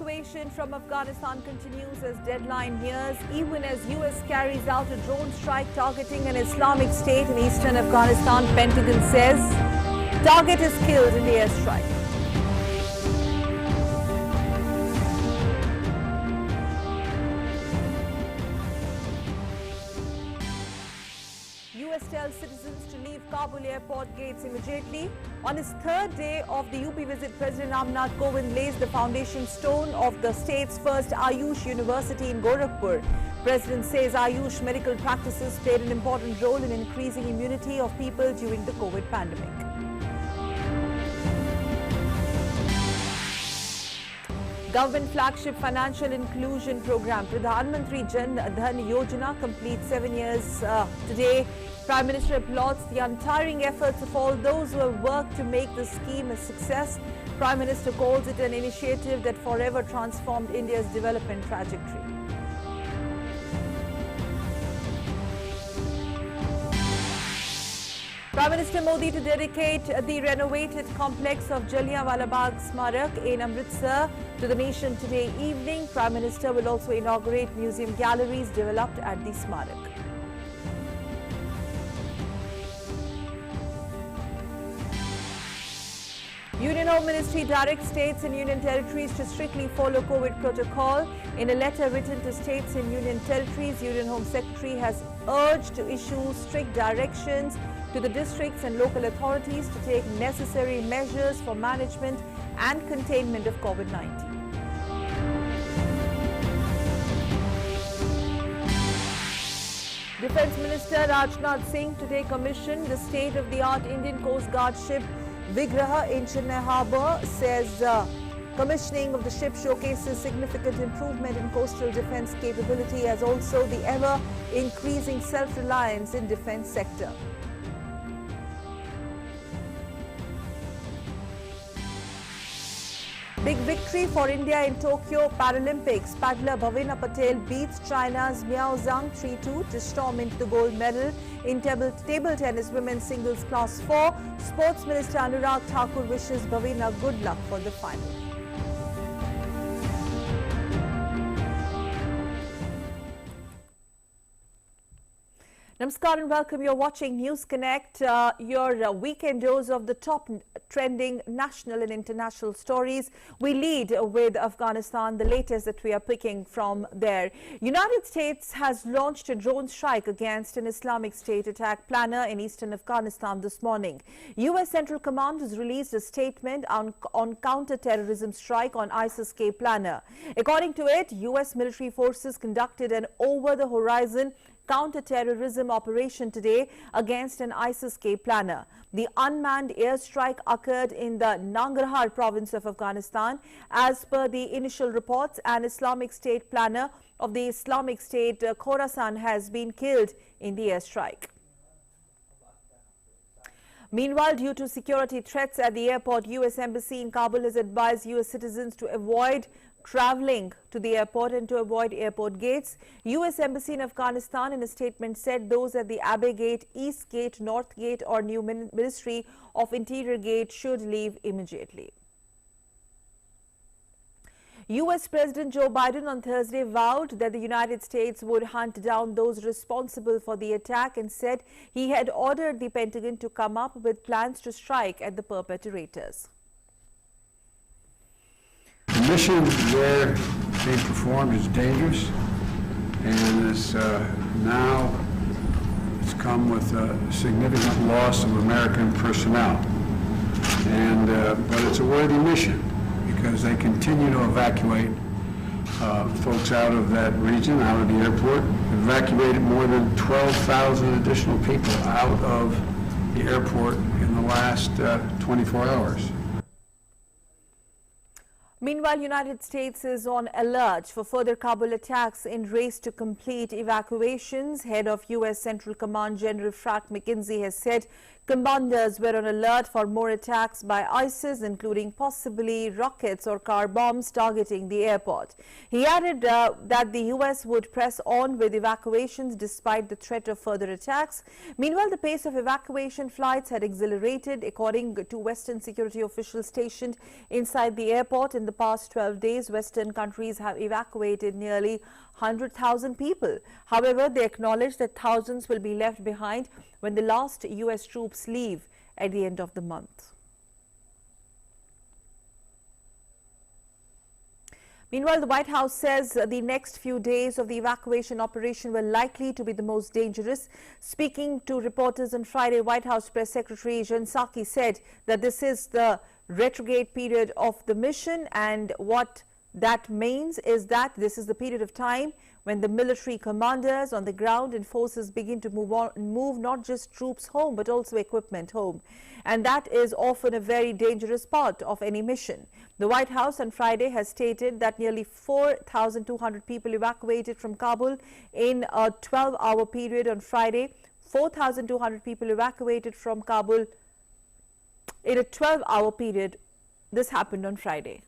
Evacuation from Afghanistan continues as deadline nears, even as US carries out a drone strike targeting an Islamic State in eastern Afghanistan. Pentagon says target is killed in the airstrike. US tells citizens to leave Kabul airport gates immediately. On his third day of the UP visit, President Ramnath Kowin lays the foundation stone of the state's first Ayush University in Gorakpur. President says Ayush medical practices played an important role in increasing immunity of people during the COVID pandemic. Government flagship financial inclusion program, Pradhan Mantri Jan Dhan Yojana, completes 7 years today. Prime Minister applauds the untiring efforts of all those who have worked to make the scheme a success. Prime Minister calls it an initiative that forever transformed India's development trajectory. Prime Minister Modi to dedicate the renovated complex of Jallianwala Bagh Smarak in Amritsar to the nation today evening. Prime Minister will also inaugurate museum galleries developed at the Smarak. Union Home Ministry directs states and union territories to strictly follow COVID protocol. In a letter written to states and union territories, Union Home Secretary has urged to issue strict directions to the districts and local authorities to take necessary measures for management and containment of COVID-19. Defence Minister Rajnath Singh today commissioned the state-of-the-art Indian Coast Guard ship Vigraha in Chennai Harbour. Says commissioning of the ship showcases significant improvement in coastal defence capability as also the ever-increasing self-reliance in defence sector. Big victory for India in Tokyo Paralympics. Paddler Bhavina Patel beats China's Miao Zhang 3-2 to storm into the gold medal in table tennis women's singles class 4. Sports Minister Anurag Thakur wishes Bhavina good luck for the final. Namaskar and welcome. You're watching News Connect, your weekend dose of the top trending national and international stories. We lead with Afghanistan, the latest that we are picking from there. United States has launched a drone strike against an Islamic State attack planner in eastern Afghanistan this morning. US Central Command has released a statement on counter-terrorism strike on ISIS-K planner. According to it, US military forces conducted an over-the-horizon counter-terrorism operation today against an ISIS-K planner. The unmanned airstrike occurred in the Nangarhar province of Afghanistan. As per the initial reports, an Islamic State planner of the Islamic State Khorasan has been killed in the airstrike. Meanwhile, due to security threats at the airport, US Embassy in Kabul has advised US citizens to avoid traveling to the airport and to avoid airport gates. US Embassy in Afghanistan in a statement said those at the Abbey Gate, East Gate, North Gate or new Ministry of Interior Gate should leave immediately. US President Joe Biden on Thursday vowed that the United States would hunt down those responsible for the attack and said he had ordered the Pentagon to come up with plans to strike at the perpetrators. The mission there being performed is dangerous, and now it's come with a significant loss of American personnel. But it's a worthy mission because they continue to evacuate folks out of that region, out of the airport. Evacuated more than 12,000 additional people out of the airport in the last 24 hours. Meanwhile, United States is on alert for further Kabul attacks in race to complete evacuations. Head of U.S. Central Command General Frank McKenzie has said Commanders were on alert for more attacks by ISIS, including possibly rockets or car bombs targeting the airport. He added that the US would press on with evacuations despite the threat of further attacks. Meanwhile, the pace of evacuation flights had accelerated, according to Western security officials stationed inside the airport. In the past 12 days, Western countries have evacuated nearly 100,000 people. However, they acknowledge that thousands will be left behind when the last US troops leave at the end of the month. Meanwhile, the White House says the next few days of the evacuation operation were likely to be the most dangerous. Speaking to reporters on Friday, White House Press Secretary Saki said that this is the retrograde period of the mission, and what that means is that this is the period of time when the military commanders on the ground and forces begin to move not just troops home but also equipment home. And that is often a very dangerous part of any mission. The White House on Friday has stated that nearly 4,200 people evacuated from Kabul in a 12-hour period on Friday. 4,200 people evacuated from Kabul in a 12-hour period. This happened on Friday.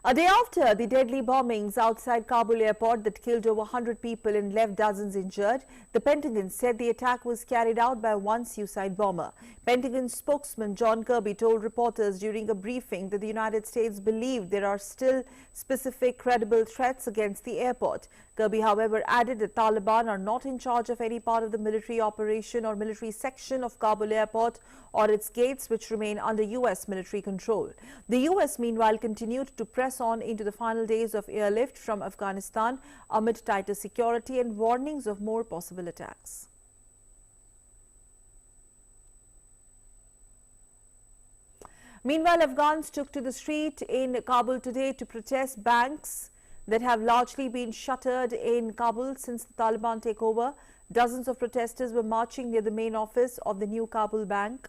A day after the deadly bombings outside Kabul airport that killed over 100 people and left dozens injured, the Pentagon said the attack was carried out by one suicide bomber. Pentagon spokesman John Kirby told reporters during a briefing that the United States believed there are still specific credible threats against the airport. Kirby, however, added that Taliban are not in charge of any part of the military operation or military section of Kabul airport or its gates, which remain under US military control. The US, meanwhile, continued to press on into the final days of airlift from Afghanistan amid tighter security and warnings of more possible attacks. Meanwhile, Afghans took to the street in Kabul today to protest banks that have largely been shuttered in Kabul since the Taliban takeover. Dozens of protesters were marching near the main office of the new Kabul bank.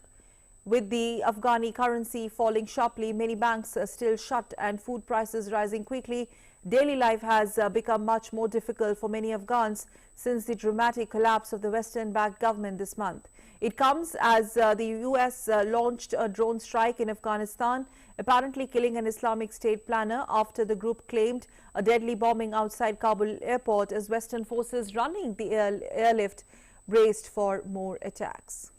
With the Afghani currency falling sharply, many banks are still shut and food prices rising quickly. Daily life has become much more difficult for many Afghans since the dramatic collapse of the Western-backed government this month. It comes as the US launched a drone strike in Afghanistan, apparently killing an Islamic State planner after the group claimed a deadly bombing outside Kabul airport as Western forces running the airlift braced for more attacks.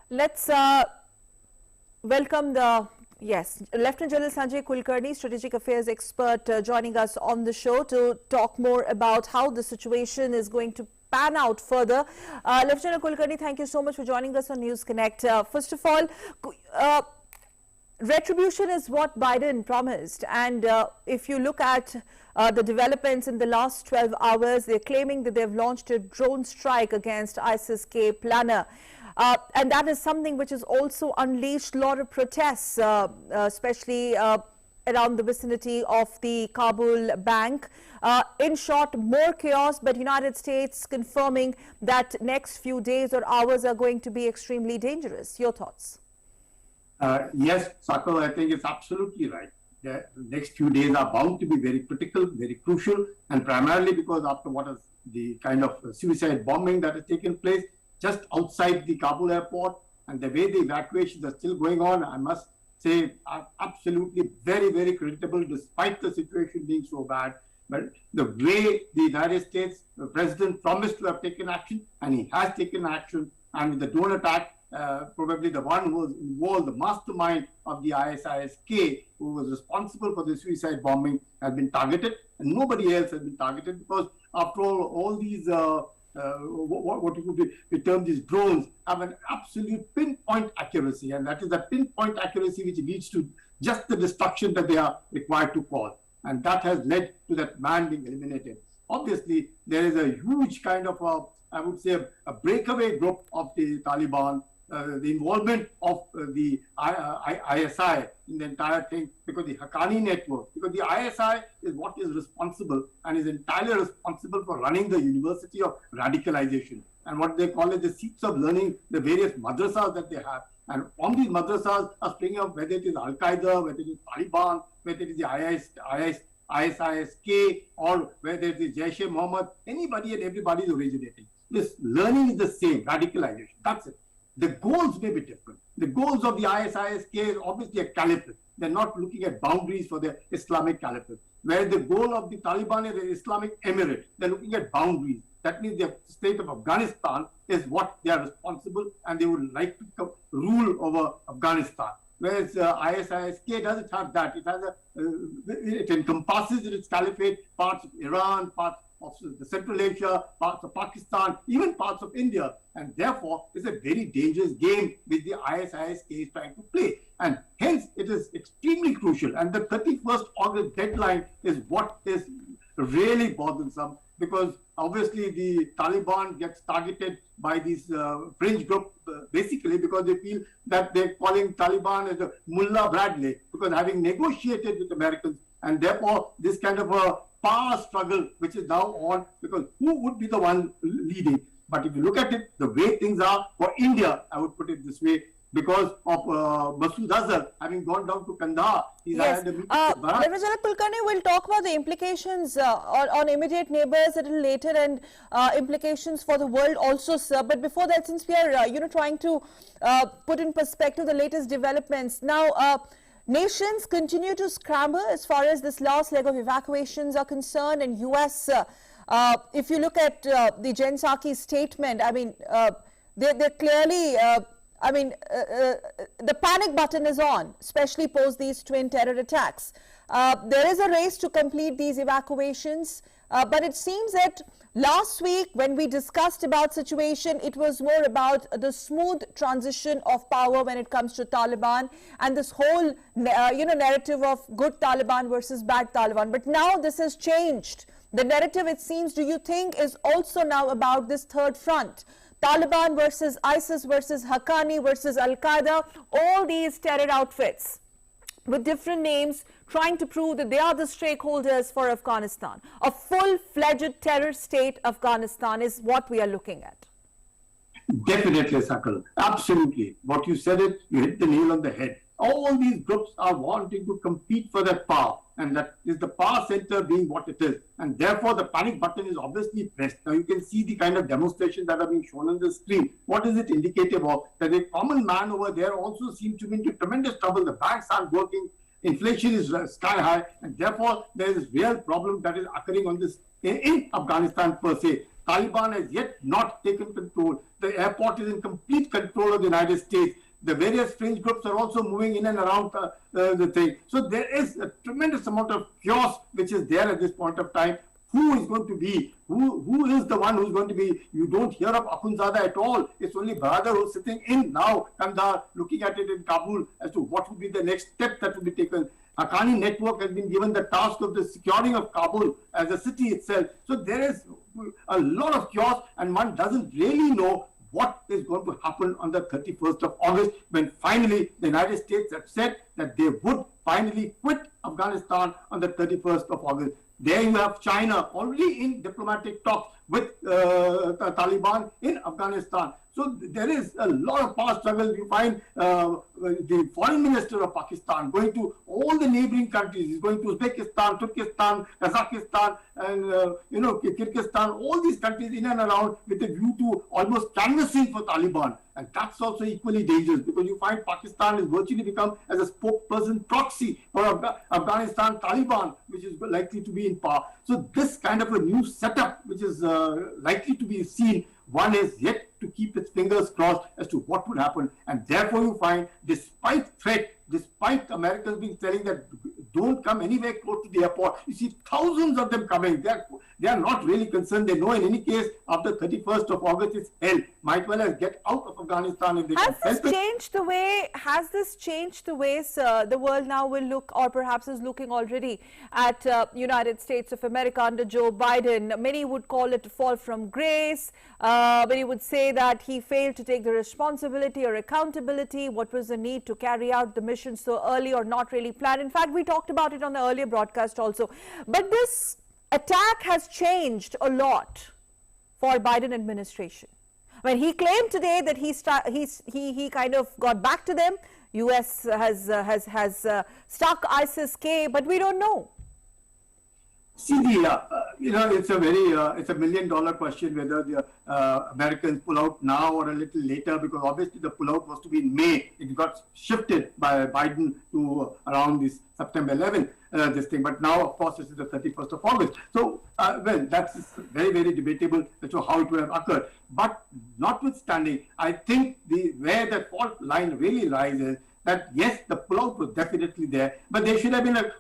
Let's welcome the Lieutenant General Sanjay Kulkarni, strategic affairs expert, joining us on the show to talk more about how the situation is going to pan out further. Lieutenant Kulkarni, thank you so much for joining us on News Connect. First of all, retribution is what Biden promised, and if you look at the developments in the last 12 hours, they're claiming that they've launched a drone strike against ISIS-K planner. And that is something which has also unleashed a lot of protests, especially around the vicinity of the Kabul bank. In short, more chaos, but United States confirming that next few days or hours are going to be extremely dangerous. Your thoughts? Yes, Sako, I think it's absolutely right. The next few days are bound to be very critical, very crucial, and primarily because after what is the kind of suicide bombing that has taken place just outside the Kabul airport, and the way the evacuations are still going on, I must say, are absolutely very, very creditable despite the situation being so bad. But the way the United States, the president promised to have taken action, and he has taken action, and with the drone attack, probably the one who was involved, the mastermind of the ISIS-K, who was responsible for the suicide bombing, has been targeted, and nobody else has been targeted, because after all these what we term these drones have an absolute pinpoint accuracy, and that is the pinpoint accuracy which leads to just the destruction that they are required to cause, and that has led to that man being eliminated. Obviously, there is a huge kind of I would say a breakaway group of the Taliban the involvement of the ISI in the entire thing, because the Haqqani network, because the ISI is what is responsible and is entirely responsible for running the University of Radicalization and what they call it the seats of learning, the various madrasas that they have. And from these madrasas are springing up, whether it is Al-Qaeda, whether it is Taliban, whether it is the ISISK, or whether it is Jaish-e-Mohammed, anybody and everybody is originating. This learning is the same, radicalization, that's it. The goals may be different. The goals of the ISISK is obviously a caliphate. They're not looking at boundaries for the Islamic caliphate. Where the goal of the Taliban is an Islamic emirate. They're looking at boundaries. That means the state of Afghanistan is what they are responsible, and they would like to rule over Afghanistan. Whereas ISISK doesn't have that. It has it encompasses in its caliphate parts of Iran, parts of the Central Asia, parts of Pakistan, even parts of India. And therefore, it's a very dangerous game which the ISISK is trying to play. And hence, it is extremely crucial. And the 31st August deadline is what is really bothersome, because obviously the Taliban gets targeted by these fringe group basically because they feel that they're calling Taliban as a Mullah Bradley, because having negotiated with Americans, and therefore this kind of a power struggle which is now on, because who would be the one leading? But if you look at it, the way things are for India, I would put it this way, because of Masood Azhar having gone down to Kandahar. Yes. Reverend Kulkarni will talk about the implications on immediate neighbors a little later, and implications for the world also, sir. But before that, since we are trying to put in perspective the latest developments, now nations continue to scramble as far as this last leg of evacuations are concerned, and US, if you look at the Jen Psaki's statement, I mean, they're clearly the panic button is on, especially post these twin terror attacks. There is a race to complete these evacuations, but it seems that last week when we discussed about situation, it was more about the smooth transition of power when it comes to Taliban and this whole narrative of good Taliban versus bad Taliban. But now this has changed. The narrative, it seems, do you think, is also now about this third front? Taliban versus ISIS versus Haqqani versus Al-Qaeda, all these terror outfits with different names trying to prove that they are the stakeholders for Afghanistan. A full-fledged terror state Afghanistan is what we are looking at. Definitely, Sakal. Absolutely. What you said, you hit the nail on the head. All these groups are wanting to compete for that power, and that is the power center being what it is. And therefore, the panic button is obviously pressed. Now, you can see the kind of demonstrations that are being shown on the screen. What is it indicative of? That a common man over there also seems to be into tremendous trouble. The banks aren't working. Inflation is sky high. And therefore, there is real problem that is occurring on this in Afghanistan per se. Taliban has yet not taken control. The airport is in complete control of the United States. The various fringe groups are also moving in and around the thing. So there is a tremendous amount of chaos which is there at this point of time. Who is going to be? Who is the one who's going to be? You don't hear of Akhundzada at all. It's only Bahadur who's sitting in now, Kandahar, looking at it in Kabul as to what would be the next step that will be taken. Haqqani network has been given the task of the securing of Kabul as a city itself. So there is a lot of chaos, and one doesn't really know what is going to happen on the 31st of August, when finally the United States have said that they would finally quit Afghanistan on the 31st of August. There you have China already in diplomatic talks with Taliban in Afghanistan. So there is a lot of power struggle. You find the foreign minister of Pakistan going to all the neighboring countries. He's going to Uzbekistan, Turkestan, Kazakhstan, and Kyrgyzstan, all these countries in and around with a view to almost canvassing for Taliban. And that's also equally dangerous, because you find Pakistan has virtually become as a spokesperson proxy for Afghanistan Taliban, which is likely to be in power. So this kind of a new setup, which is likely to be seen, one is yet to keep its fingers crossed as to what would happen. And therefore you find, despite threat, despite Americans being telling that don't come anywhere close to the airport, you see thousands of them coming. They are not really concerned. They know in any case after 31st of August it's hell. might well as get out of Afghanistan if they Has can this help it. changed the way, the world now will look, or perhaps is looking already at United States of America under Joe Biden? Many would call it a fall from grace. Many would say that he failed to take the responsibility or accountability. What was the need to carry out the mission so early or not really planned? In fact, we talked about it on the earlier broadcast also. But this attack has changed a lot for Biden administration. When he claimed today that he kind of got back to them, US has stuck ISIS K, but we don't know. See, it's a it's a $1 million question whether the Americans pull out now or a little later, because obviously the pullout was to be in May. It got shifted by Biden to around this September 11th, this thing. But now, of course, this is the 31st of August. So, well, that's very, very debatable as to how it would have occurred. But notwithstanding, I think where the fault line really lies is that, yes, the pullout was definitely there, but there should have been a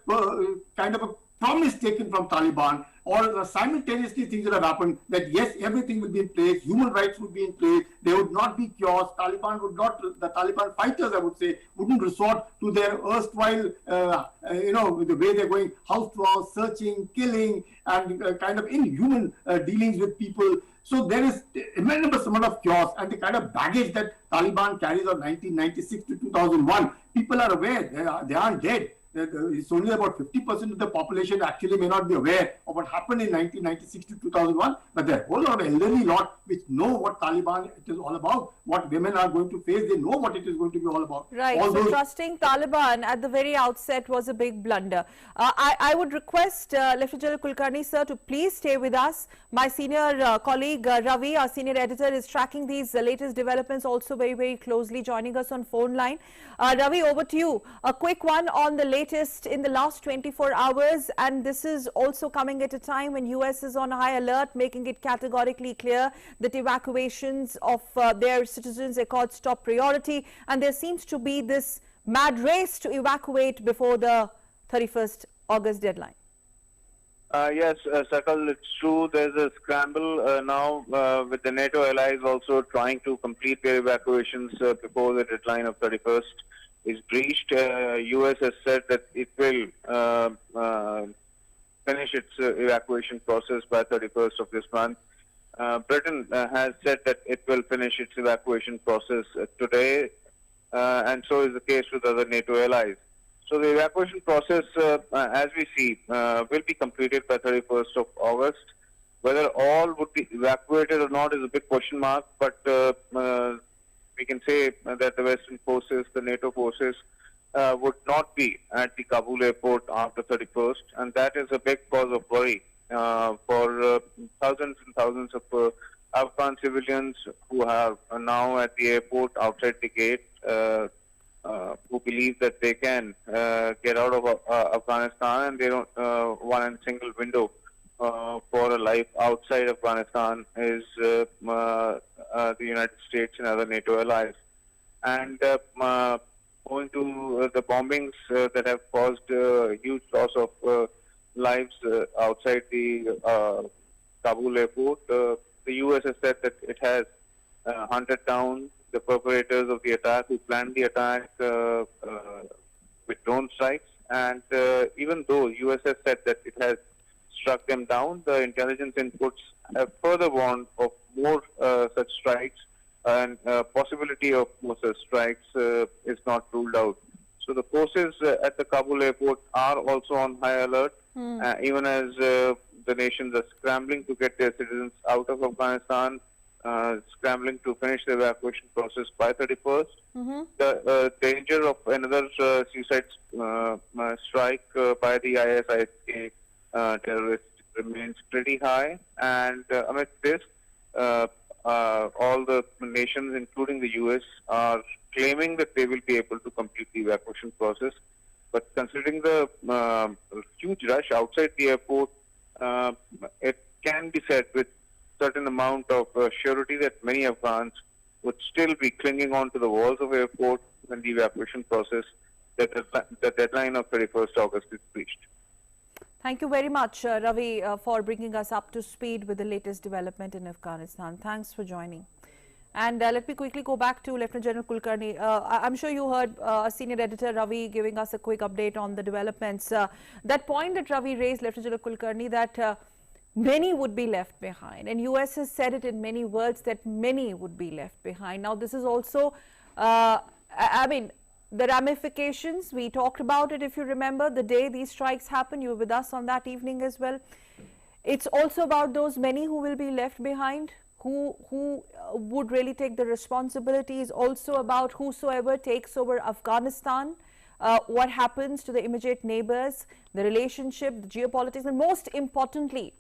kind of a promise taken from Taliban, or simultaneously things would have happened that yes, everything would be in place, human rights would be in place, there would not be chaos, the Taliban fighters, I would say, wouldn't resort to their erstwhile, the way they're going house to house, searching, killing, and kind of inhuman dealings with people. So there is immense amount of chaos, and the kind of baggage that Taliban carries of 1996 to 2001, people are aware, they aren't dead. It's only about 50% of the population actually may not be aware of what happened in 1996 to 2001, but there are a whole lot of elderly lot which know what Taliban it is all about, what women are going to face, they know what it is going to be all about. Right, so trusting Taliban at the very outset was a big blunder. I would request Lieutenant General Kulkarni sir to please stay with us. My senior colleague Ravi, our senior editor, is tracking these latest developments also very, very closely, joining us on phone line. Ravi, over to you. A quick one on the latest in the last 24 hours, and this is also coming at a time when US is on high alert, making it categorically clear that evacuations of their citizens accords top priority, and there seems to be this mad race to evacuate before the 31st August deadline. Yes, Sakal, it's true. There's a scramble now with the NATO allies also trying to complete their evacuations before the deadline of 31st is breached. US has said that it will finish its evacuation process by 31st of this month. Britain has said that it will finish its evacuation process today, and so is the case with other NATO allies. So the evacuation process, as we see, will be completed by 31st of August. Whether all would be evacuated or not is a big question mark, but we can say that the Western forces, the NATO forces, would not be at the Kabul airport after 31st, and that is a big cause of worry for thousands and thousands of Afghan civilians who are now at the airport outside the gate, who believe that they can get out of Afghanistan, and they don't want a single window for a life outside Afghanistan is the United States and other NATO allies. And owing to the bombings that have caused huge loss of lives outside the Kabul airport, the US has said that it has hunted down the perpetrators of the attack who planned the attack with drone strikes. And even though US has said that it has struck them down, the intelligence inputs have further warned of more such strikes, and possibility of more such strikes is not ruled out. So the forces at the Kabul airport are also on high alert, even as the nations are scrambling to get their citizens out of Afghanistan, scrambling to finish the evacuation process by 31st. The danger of another suicide strike by the ISIS terrorists remains pretty high, and amidst this, all the nations, including the US, are claiming that they will be able to complete the evacuation process. But considering the huge rush outside the airport, it can be said with certain amount of surety that many Afghans would still be clinging on to the walls of airport when the evacuation process, that the deadline of 31st August is reached. Thank you very much, Ravi, for bringing us up to speed with the latest development in Afghanistan. Thanks for joining. And let me quickly go back to Lieutenant General Kulkarni. I'm sure you heard Senior Editor Ravi giving us a quick update on the developments. That point that Ravi raised, Lieutenant General Kulkarni, that many would be left behind. And US has said it in many words that many would be left behind. Now, this is also, I mean, the ramifications, we talked about it, if you remember, the day these strikes happened. You were with us on that evening as well. It's also about those many who will be left behind, who would really take the responsibilities, also about whosoever takes over Afghanistan, what happens to the immediate neighbors, the relationship, the geopolitics, and most importantly,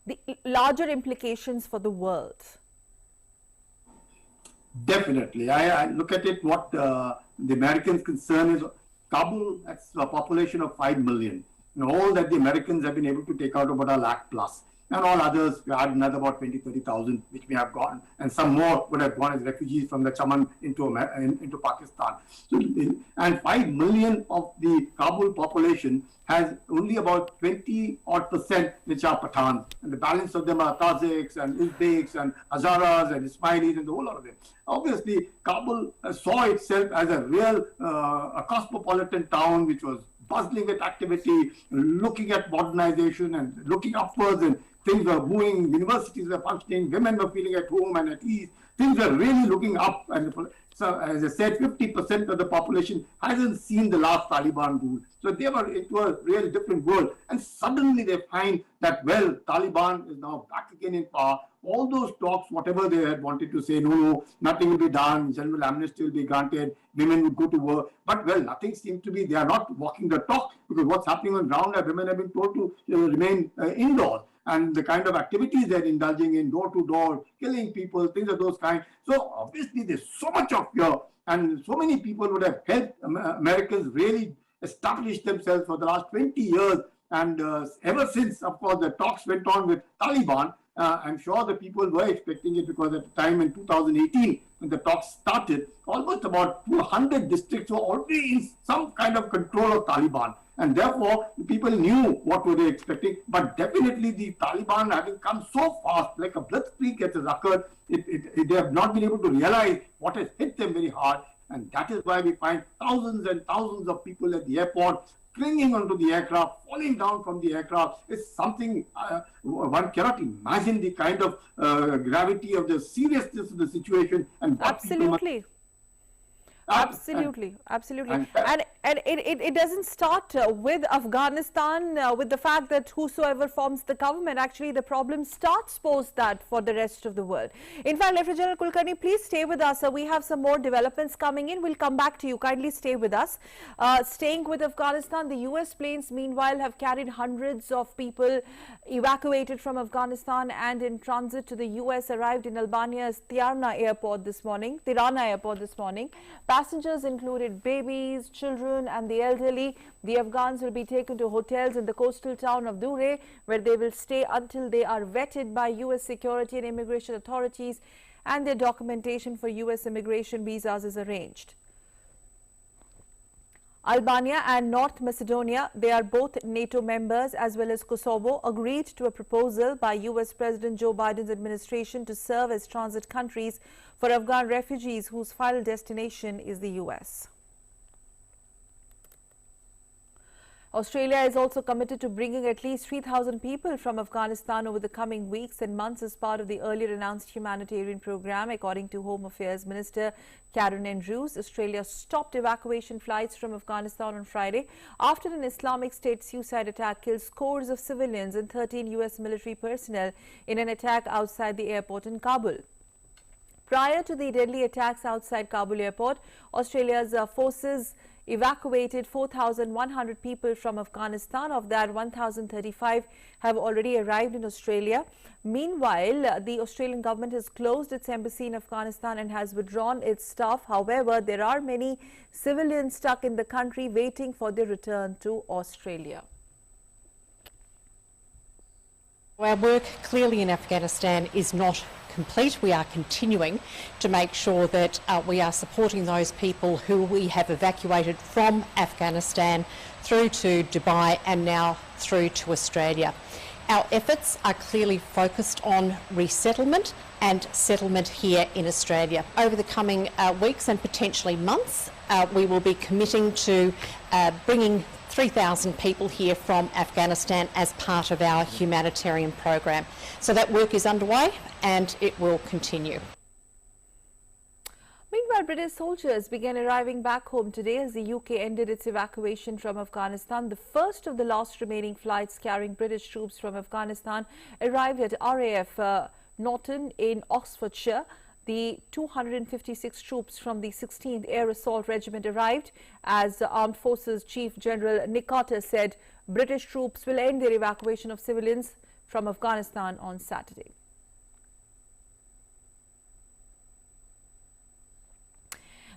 the larger implications for the world. Definitely. I look at it, what the Americans' concern is, Kabul has a population of 5 million. You know, all that the Americans have been able to take out about a lakh plus. And all others, we had another about 20, 30,000, which may have gone, and some more would have gone as refugees from the Chaman into Pakistan. So, and 5 million of the Kabul population has only about 20% which are Pathans, and the balance of them are Tajiks and Uzbeks and Hazaras and Ismailis and the whole lot of them. Obviously, Kabul saw itself as a real a cosmopolitan town which was bustling with activity, looking at modernization and looking upwards, and things were moving, universities were functioning, women were feeling at home and at ease. Things were really looking up. And so, as I said, 50% of the population hasn't seen the last Taliban rule. So it was a really different world. And suddenly they find that, well, Taliban is now back again in power. All those talks, whatever they had wanted to say, no, nothing will be done, general amnesty will be granted, women would go to work. But, well, nothing seems to be, they are not walking the talk, because what's happening on ground, women have been told to remain indoors. And the kind of activities they're indulging in, door to door, killing people, things of those kinds. So obviously there's so much of fear, and so many people would have helped Americans really establish themselves for the last 20 years. And ever since, of course, the talks went on with Taliban, I'm sure the people were expecting it, because at the time in 2018, when the talks started, almost about 200 districts were already in some kind of control of Taliban. And therefore, people knew what were they expecting. But definitely the Taliban, having come so fast, like a blitzkrieg has occurred, they have not been able to realize what has hit them very hard. And that is why we find thousands and thousands of people at the airport clinging onto the aircraft, falling down from the aircraft. It's something one cannot imagine, the kind of gravity of the seriousness of the situation. And absolutely. Absolutely. And it doesn't start with Afghanistan, with the fact that whosoever forms the government. Actually, the problem starts post that for the rest of the world. In fact, Lieutenant General Kulkarni, please stay with us. We have some more developments coming in. We'll come back to you. Kindly stay with us. Staying with Afghanistan, the US planes, meanwhile, have carried hundreds of people evacuated from Afghanistan and in transit to the US, arrived in Albania's Tirana airport this morning. Passengers included babies, children and the elderly. The Afghans will be taken to hotels in the coastal town of Dure, where they will stay until they are vetted by US security and immigration authorities and their documentation for US immigration visas is arranged. Albania and North Macedonia, they are both NATO members, as well as Kosovo, agreed to a proposal by US President Joe Biden's administration to serve as transit countries for Afghan refugees whose final destination is the US. Australia is also committed to bringing at least 3,000 people from Afghanistan over the coming weeks and months as part of the earlier announced humanitarian program. According to Home Affairs Minister Karen Andrews, Australia stopped evacuation flights from Afghanistan on Friday after an Islamic State suicide attack killed scores of civilians and 13 US military personnel in an attack outside the airport in Kabul. Prior to the deadly attacks outside Kabul airport, Australia's forces evacuated 4,100 people from Afghanistan. Of that, 1,035 have already arrived in Australia. Meanwhile, the Australian government has closed its embassy in Afghanistan and has withdrawn its staff. However, there are many civilians stuck in the country waiting for their return to Australia. Our work clearly in Afghanistan is not complete. We are continuing to make sure that we are supporting those people who we have evacuated from Afghanistan through to Dubai and now through to Australia. Our efforts are clearly focused on resettlement and settlement here in Australia. Over the coming weeks and potentially months, we will be committing to bringing 3,000 people here from Afghanistan as part of our humanitarian program. So that work is underway and it will continue. Meanwhile, British soldiers began arriving back home today as the UK ended its evacuation from Afghanistan. The first of the last remaining flights carrying British troops from Afghanistan arrived at RAF Norton in Oxfordshire. The 256 troops from the 16th Air Assault Regiment arrived. As the Armed Forces Chief General Nikata said, British troops will end their evacuation of civilians from Afghanistan on Saturday.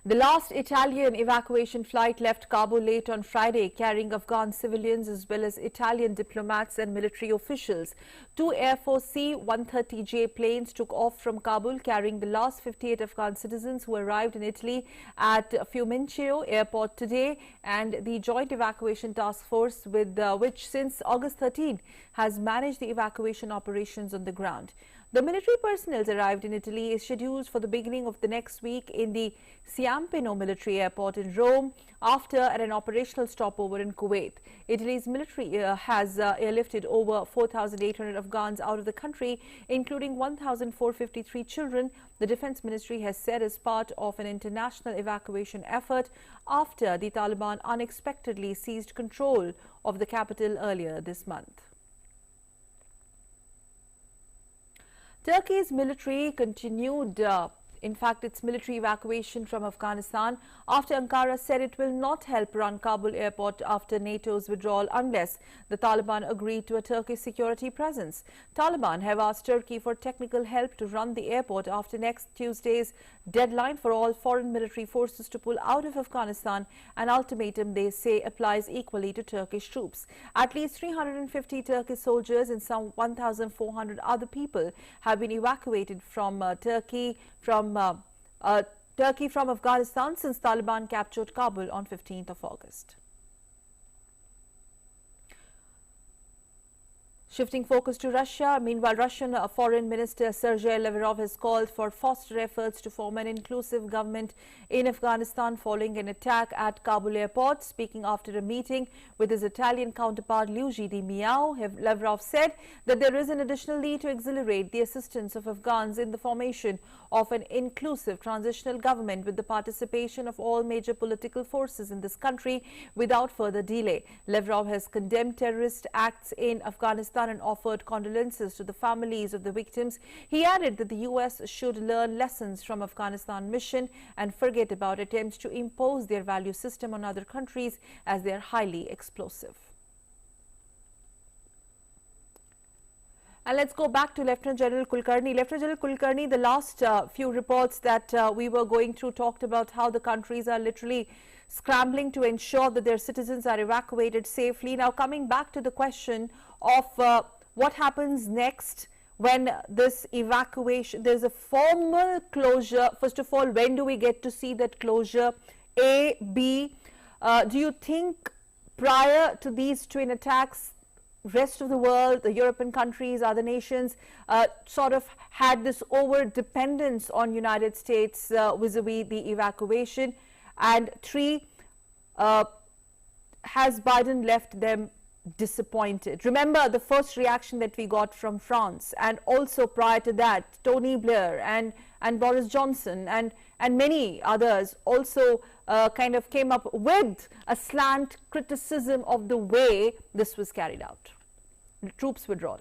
The last Italian evacuation flight left Cabo late on Friday, carrying Afghan civilians as well as Italian diplomats and military officials. Two Air Force C-130J planes took off from Kabul, carrying the last 58 Afghan citizens who arrived in Italy at Fiumencio airport today, and the Joint Evacuation Task Force, with which since August 13 has managed the evacuation operations on the ground. The military personnel arrived in Italy is scheduled for the beginning of the next week in the Ciampino military airport in Rome after an operational stopover in Kuwait. Italy's military has airlifted over 4,800 Afghans out of the country, including 1,453 children, the Defense Ministry has said, as part of an international evacuation effort after the Taliban unexpectedly seized control of the capital earlier this month. Turkey's military continued, in fact, its military evacuation from Afghanistan after Ankara said it will not help run Kabul airport after NATO's withdrawal unless the Taliban agree to a Turkish security presence. Taliban have asked Turkey for technical help to run the airport after next Tuesday's deadline for all foreign military forces to pull out of Afghanistan, an ultimatum they say applies equally to Turkish troops. At least 350 Turkish soldiers and some 1,400 other people have been evacuated from Turkey from Afghanistan since Taliban captured Kabul on 15th of August. Shifting focus to Russia, meanwhile, Russian Foreign Minister Sergei Lavrov has called for faster efforts to form an inclusive government in Afghanistan following an attack at Kabul airport. Speaking after a meeting with his Italian counterpart Luigi Di Maio, Lavrov said that there is an additional need to accelerate the assistance of Afghans in the formation of an inclusive transitional government with the participation of all major political forces in this country without further delay. Lavrov has condemned terrorist acts in Afghanistan and offered condolences to the families of the victims. He added that the US should learn lessons from Afghanistan mission and forget about attempts to impose their value system on other countries as they are highly explosive. And let's go back to Lieutenant General Kulkarni. Lieutenant General Kulkarni, the last few reports that we were going through talked about how the countries are literally scrambling to ensure that their citizens are evacuated safely. Now, coming back to the question of what happens next when this evacuation, there's a formal closure. First of all, when do we get to see that closure? A, B, do you think prior to these twin attacks, rest of the world, the European countries, other nations sort of had this over dependence on United States vis-a-vis the evacuation? And 3, has Biden left them disappointed? Remember the first reaction that we got from France, and also prior to that, Tony Blair and Boris Johnson and many others also kind of came up with a slant criticism of the way this was carried out. The troops withdrawal.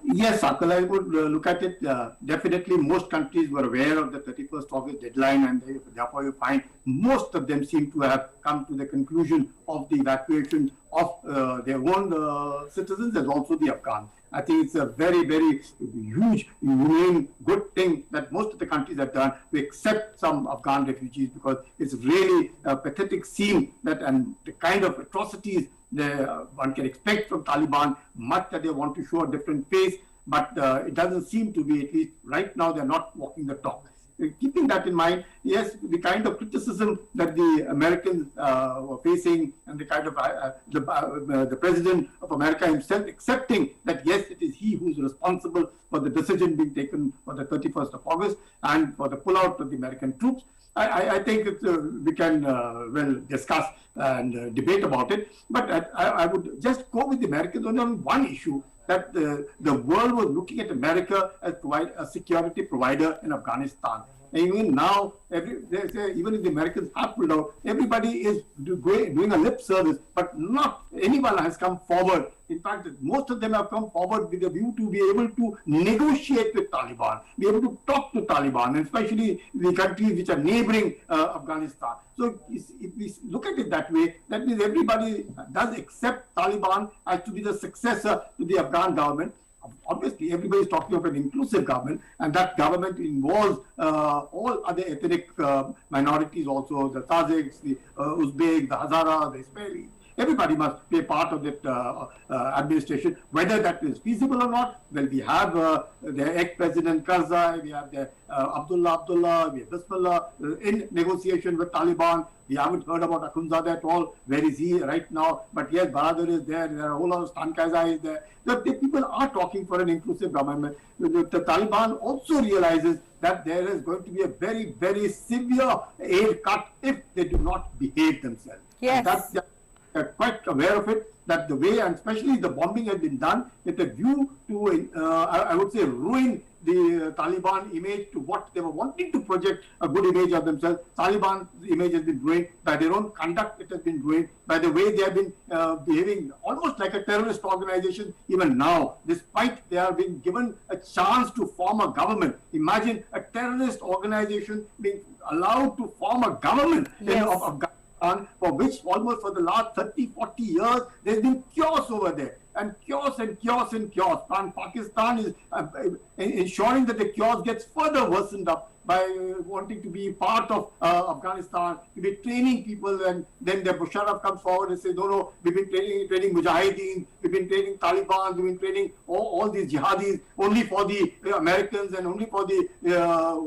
Yes, Sakal, I would look at it. Definitely, most countries were aware of the 31st August deadline, and therefore you find most of them seem to have come to the conclusion of the evacuation of their own citizens as also the Afghans. I think it's a very, very huge, humane, good thing that most of the countries have done to accept some Afghan refugees, because it's really a pathetic scene that, and the kind of atrocities one can expect from Taliban, much that they want to show a different face, but it doesn't seem to be, at least right now, they're not walking the talk. keeping that in mind, yes, the kind of criticism that the Americans were facing, and the kind of the President of America himself accepting that, yes, it is he who is responsible for the decision being taken for the 31st of August and for the pullout of the American troops. I think we can well discuss and debate about it, but I would just go with the Americans on one issue, that the world was looking at America as a security provider in Afghanistan. And even now, even if the Americans have pulled out, everybody is doing a lip service, but not anyone has come forward. In fact, most of them have come forward with a view to be able to negotiate with Taliban, be able to talk to Taliban, and especially the countries which are neighboring Afghanistan. So if we look at it that way, that means everybody does accept Taliban as to be the successor to the Afghan government. Obviously, everybody is talking of an inclusive government, and that government involves all other ethnic minorities also, the Tajiks, the Uzbek, the Hazara, the Ismaili. Everybody must be a part of that administration. Whether that is feasible or not, well, we have the ex-president Karzai, we have the Abdullah, we have Bismillah in negotiation with Taliban. We haven't heard about Akhundzada at all. Where is he right now? But yes, Bahadur is there. There are a whole lot of Stan Karzai is there. The people are talking for an inclusive government. The Taliban also realizes that there is going to be a very, very severe aid cut if they do not behave themselves. Yes. Quite aware of it, that the way, and especially the bombing has been done with a view to, I would say, ruin the Taliban image to what they were wanting to project a good image of themselves. Taliban's image has been ruined by their own conduct. It has been ruined by the way they have been behaving almost like a terrorist organization even now, despite they are being given a chance to form a government. Imagine a terrorist organization being allowed to form a government of Afghanistan, for which almost for the last 30, 40 years, there's been chaos over there. And chaos and chaos and chaos. And Pakistan is ensuring that the chaos gets further worsened up by wanting to be part of Afghanistan, to be training people, and then the Musharraf comes forward and says, no, we've been training Mujahideen, we've been training Taliban, we've been training all these jihadis only for the Americans and only for the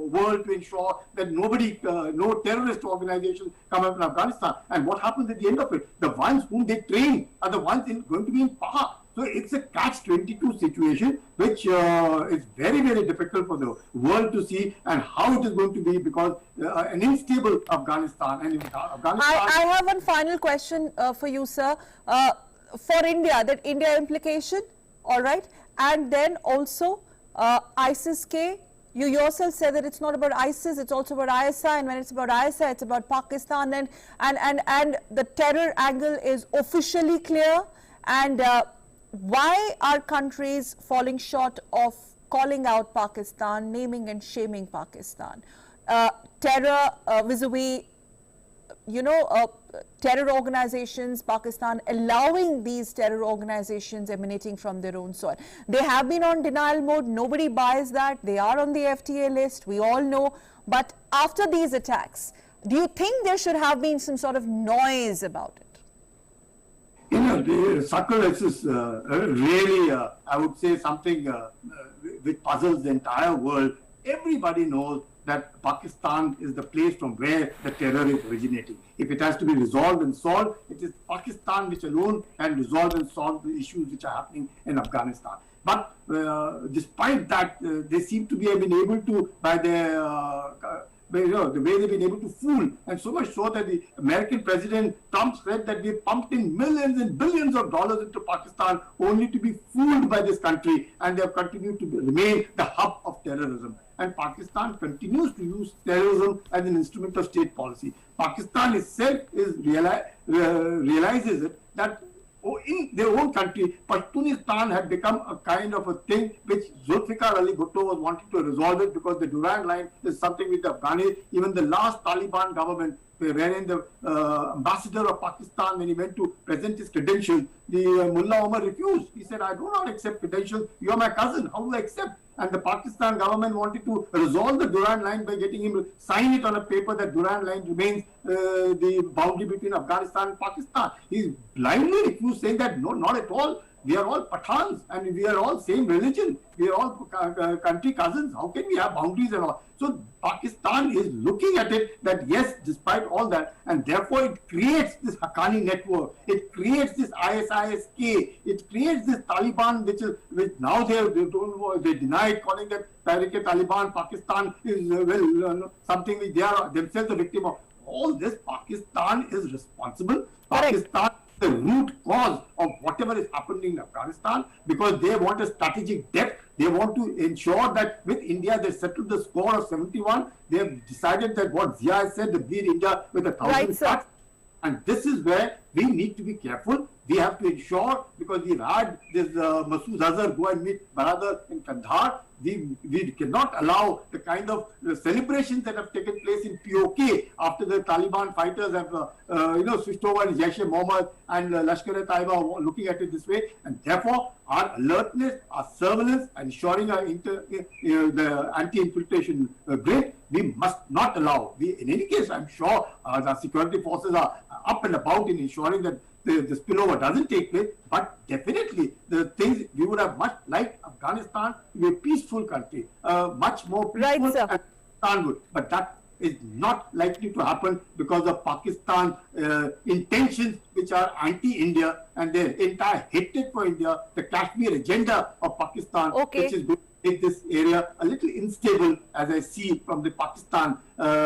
world to ensure that nobody, no terrorist organizations come up in Afghanistan. And what happens at the end of it? The ones whom they train are the ones going to be in power. So it's a catch-22 situation, which is very, very difficult for the world to see, and how it is going to be, because an unstable Afghanistan. And Afghanistan. I have one final question for you, sir. For India, that India implication, all right, and then also ISIS-K. You yourself said that it's not about ISIS, it's also about ISI, and when it's about ISI, it's about Pakistan, and the terror angle is officially clear. And why are countries falling short of calling out Pakistan, naming and shaming Pakistan? Terror vis-a-vis, terror organizations, Pakistan allowing these terror organizations emanating from their own soil. They have been on denial mode, nobody buys that, they are on the FTA list, we all know. But after these attacks, do you think there should have been some sort of noise about it? Sakal, this is really, I would say, something which puzzles the entire world. Everybody knows that Pakistan is the place from where the terror is originating. If it has to be resolved and solved, it is Pakistan which alone can resolve and solve the issues which are happening in Afghanistan. But despite that, they seem to be able to, by their the way they've been able to fool, and so much so that the American President Trump said that we pumped in millions and billions of dollars into Pakistan only to be fooled by this country, and they have continued to remain the hub of terrorism. And Pakistan continues to use terrorism as an instrument of state policy. Pakistan itself realizes it, that in their own country, Pashtunistan had become a kind of a thing which Zulfikar Ali Bhutto was wanting to resolve it, because the Durand line is something with the Afghans. Even the last Taliban government, wherein the ambassador of Pakistan, when he went to present his credentials, the Mullah Omar refused. He said, I do not accept credentials. You are my cousin. How do I accept? And the Pakistan government wanted to resolve the Durand line by getting him to sign it on a paper that Durand line remains the boundary between Afghanistan and Pakistan. He blindly refused, saying saying that no, not at all. We are all Pathans and we are all same religion. We are all country cousins. How can we have boundaries and all? So Pakistan is looking at it that yes, despite all that, and therefore it creates this Haqqani network. It creates this ISIS-K. It creates this Taliban, which now they denied, calling that Tehrik-e-Taliban. Pakistan is something which they are themselves a victim of. All this, Pakistan is responsible. Pakistan the root cause of whatever is happening in Afghanistan, because they want a strategic depth. They want to ensure that with India they settled the score of 71. They have decided that what Zia has said, they beat India with 1,000 cuts. And this is where we need to be careful. We have to ensure, because we've had this Masood Azhar go and meet Baradar in Kandahar. We cannot allow the kind of celebrations that have taken place in POK after the Taliban fighters have switched over in Jaish-e-Mohammed and Lashkar-e-Taiba looking at it this way. And therefore, our alertness, our surveillance, ensuring our the anti-infiltration grid, we must not allow. In any case, I'm sure the security forces are up and about in ensuring that the spillover doesn't take place, but definitely the things we would have much liked Afghanistan to be a peaceful country, much more peaceful than Pakistan would. But that is not likely to happen because of Pakistan's intentions, which are anti-India, and their entire hatred for India, the Kashmir agenda of Pakistan, which is going to make this area a little unstable, as I see from the Pakistan,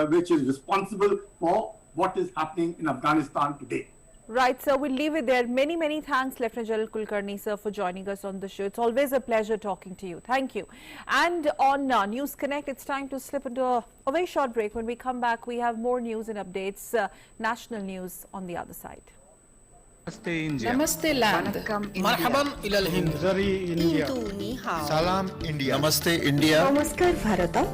which is responsible for what is happening in Afghanistan today. Right, sir. We'll leave it there. Many, many thanks, Lieutenant General Kulkarni, sir, for joining us on the show. It's always a pleasure talking to you. Thank you. And on News Connect, it's time to slip into a very short break. When we come back, we have more news and updates, national news on the other side. Namaste India. Namaste land. Marhaban ila al-Hind. Zari India. Salam India. Namaste India. Namaskar Bharata.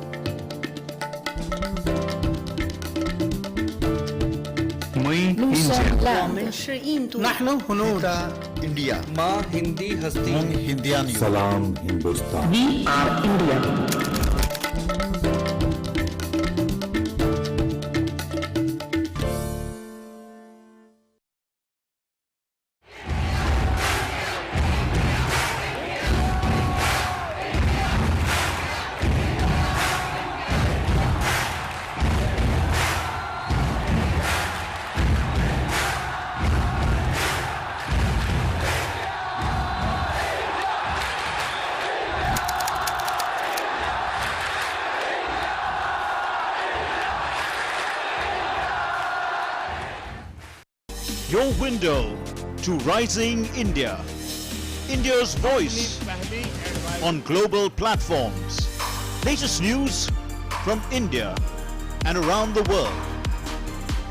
نحن هنود India. ما هندي هستي Hindian. Salam Hindustan. We are India. Your window to rising India. India's voice on global platforms. Latest news from India and around the world.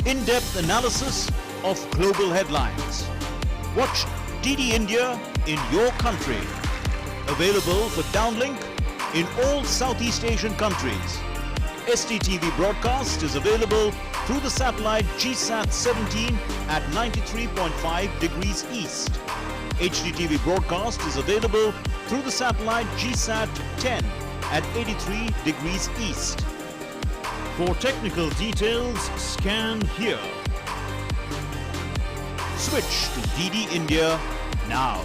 In-depth analysis of global headlines. Watch DD India in your country. Available for downlink in all Southeast Asian countries. STTV broadcast is available through the satellite GSAT 17 at 93.5 degrees east. HDTV broadcast is available through the satellite GSAT 10 at 83 degrees east. For technical details, scan here. Switch to DD India now.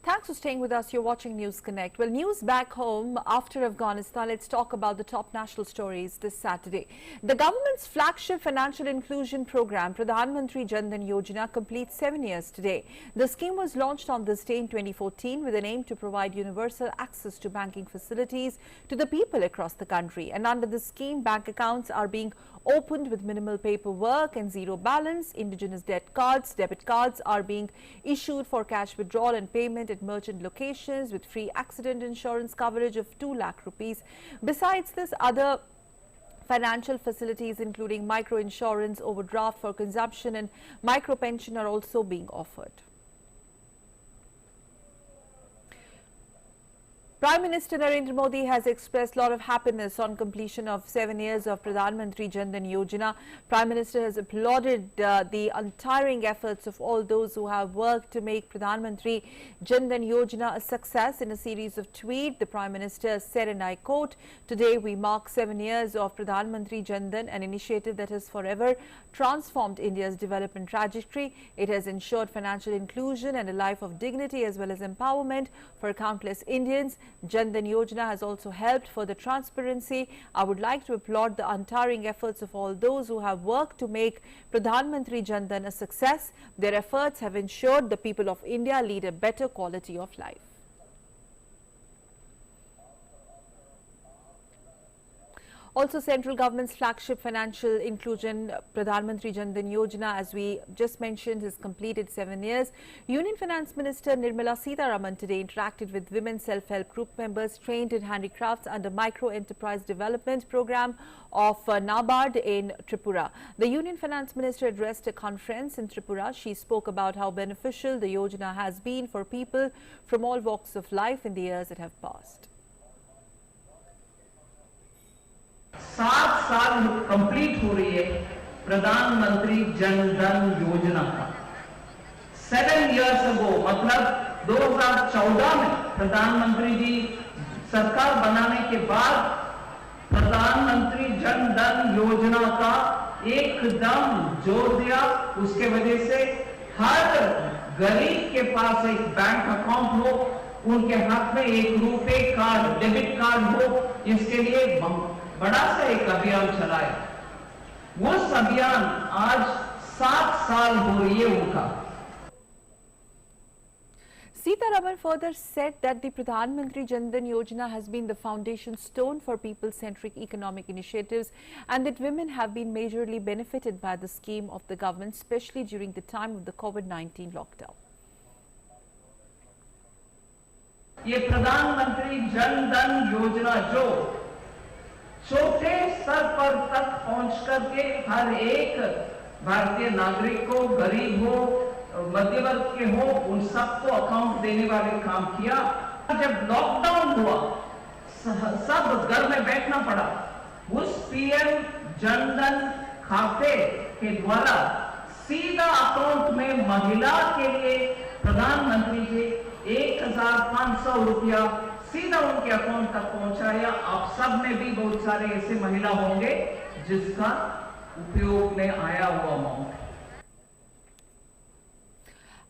Thanks for staying with us. You're watching News Connect. Well, news back home after Afghanistan. Let's talk about the top national stories this Saturday. The government's flagship financial inclusion program, Pradhan Mantri Jan Dhan Yojana, completes 7 years today. The scheme was launched on this day in 2014 with an aim to provide universal access to banking facilities to the people across the country. And under the scheme, bank accounts are being opened with minimal paperwork and zero balance. Indigenous debit cards are being issued for cash withdrawal and payment at merchant locations with free accident insurance coverage of 2 lakh rupees. Besides this, other financial facilities including micro insurance, overdraft for consumption and micro pension are also being offered. Prime Minister Narendra Modi has expressed a lot of happiness on completion of 7 years of Pradhan Mantri Jan Dhan Yojana. Prime Minister has applauded the untiring efforts of all those who have worked to make Pradhan Mantri Jan Dhan Yojana a success. In a series of tweets, the Prime Minister said, and I quote, "Today we mark 7 years of Pradhan Mantri Jan Dhan, an initiative that has forever transformed India's development trajectory. It has ensured financial inclusion and a life of dignity as well as empowerment for countless Indians. Jan Dhan Yojana has also helped further transparency. I would like to applaud the untiring efforts of all those who have worked to make Pradhan Mantri Jan Dhan a success. Their efforts have ensured the people of India lead a better quality of life." Also, central government's flagship financial inclusion Pradhan Mantri Jan Dhan Yojana, as we just mentioned, has completed 7 years. Union Finance Minister Nirmala Sitharaman today interacted with women self-help group members trained in handicrafts under Micro Enterprise Development Program of NABARD in Tripura. The Union Finance Minister addressed a conference in Tripura. She spoke about how beneficial the Yojana has been for people from all walks of life in the years that have passed. 7 साल complete हो रही है प्रधानमंत्री जन धन योजना का। 7 years ago, मतलब 2014 में प्रधानमंत्री जी सरकार बनाने के बाद प्रधानमंत्री जन धन योजना का एकदम जोर दिया। उसके वजह से हर गरीब के पास एक बैंक अकाउंट हो, उनके हाथ में एक रुपए कार्ड, डेबिट कार्ड हो, इसके लिए बड़ा सा एक अभियान चलाया। वो अभियान आज 7 साल हो रही है उनका। Sitharaman further said that the Pradhan Mantri Jan Dhan Yojana has been the foundation stone for people-centric economic initiatives and that women have been majorly benefited by the scheme of the government, especially during the time of the COVID-19 lockdown. ये प्रधानमंत्री जन धन योजना जो छोटे स्तर पर तक पहुंच करके हर एक भारतीय नागरिक को, गरीब हो, मध्य वर्ग के हो, उन सबको अकाउंट देने वाले काम किया। जब लॉकडाउन हुआ, सब घर में बैठना पड़ा। उस पीएम जन धन खाते के द्वारा सीधा अकाउंट में महिला के लिए प्रधानमंत्री जी 1500 रुपया सीधा उनके अकाउंट तक पहुंचाया। आप सब में भी बहुत सारे ऐसे महिला होंगे जिसका उपयोग में आया हुआ amount.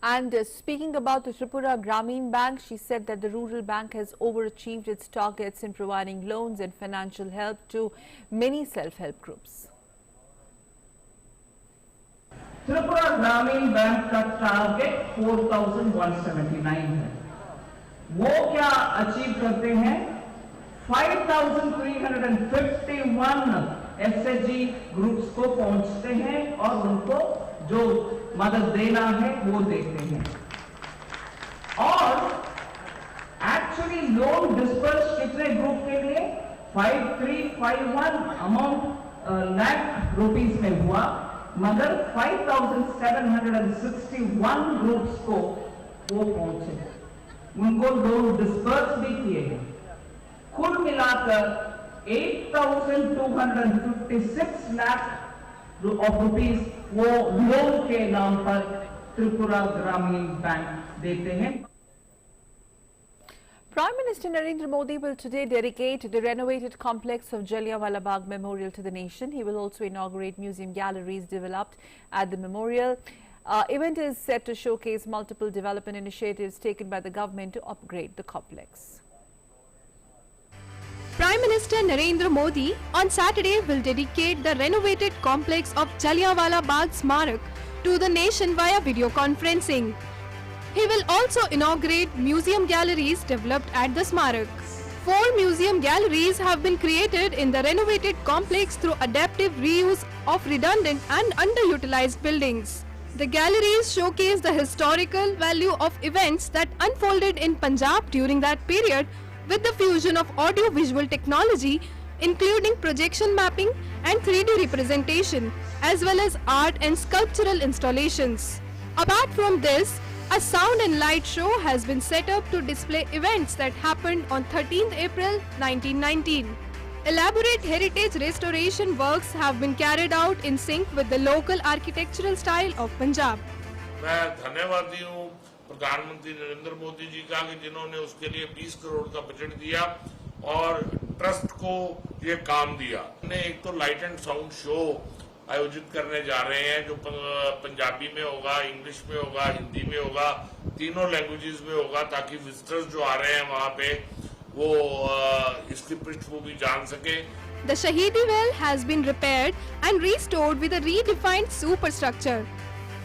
And speaking about the Tripura Grameen Bank, she said that the rural bank has overachieved its targets in providing loans and financial help to many self-help groups. Tripura ग्रामीण बैंक का टारगेट 4179 है। वो क्या अचीव करते हैं? 5351 SHG groups को पहुंचते हैं और उनको जो मदद देना है वो देते हैं। और एक्चुअली लोन डिस्पर्स कितने ग्रुप के लिए? 5351 अमाउंट लाख रुपीस में हुआ, मगर 5761 ग्रुप्स को वो पहुंचे, उनको लोन डिस्पर्स भी किए हैं। कुल मिलाकर 8256 लाख ऑफ रुपीस वो लोन के नाम पर त्रिपुरा ग्रामीण बैंक देते हैं। Prime Minister Narendra Modi will today dedicate the renovated complex of Jallianwala Bagh Memorial to the nation. He will also inaugurate museum galleries developed at the memorial. Event is set to showcase multiple development initiatives taken by the government to upgrade the complex. Prime Minister Narendra Modi on Saturday will dedicate the renovated complex of Jallianwala Bagh Smarak to the nation via video conferencing. He will also inaugurate museum galleries developed at the Smarak. 4 museum galleries have been created in the renovated complex through adaptive reuse of redundant and underutilized buildings. The galleries showcase the historical value of events that unfolded in Punjab during that period with the fusion of audio-visual technology, including projection mapping and 3D representation, as well as art and sculptural installations. Apart from this, A sound and light show has been set up to display events that happened on 13th April 1919. Elaborate heritage restoration works have been carried out in sync with the local architectural style of Punjab. मैं धन्यवादी हूँ प्रधानमंत्री नरेंद्र मोदी जी का कि जिन्होंने उसके लिए 20 करोड़ का budget दिया और ट्रस्ट को ये काम दिया। हमने एक तो लाइट एंड साउंड शो आयोजित करने जा रहे हैं जो पंजाबी में होगा, इंग्लिश में होगा, हिंदी में होगा, तीनों लैंग्वेजेस में होगा ताकि विजिटर्स जो आ रहे हैं वहाँ पे वो इसकी पृष्ठभूमि जान सके। The Shahidi well has been repaired and restored with a redefined superstructure.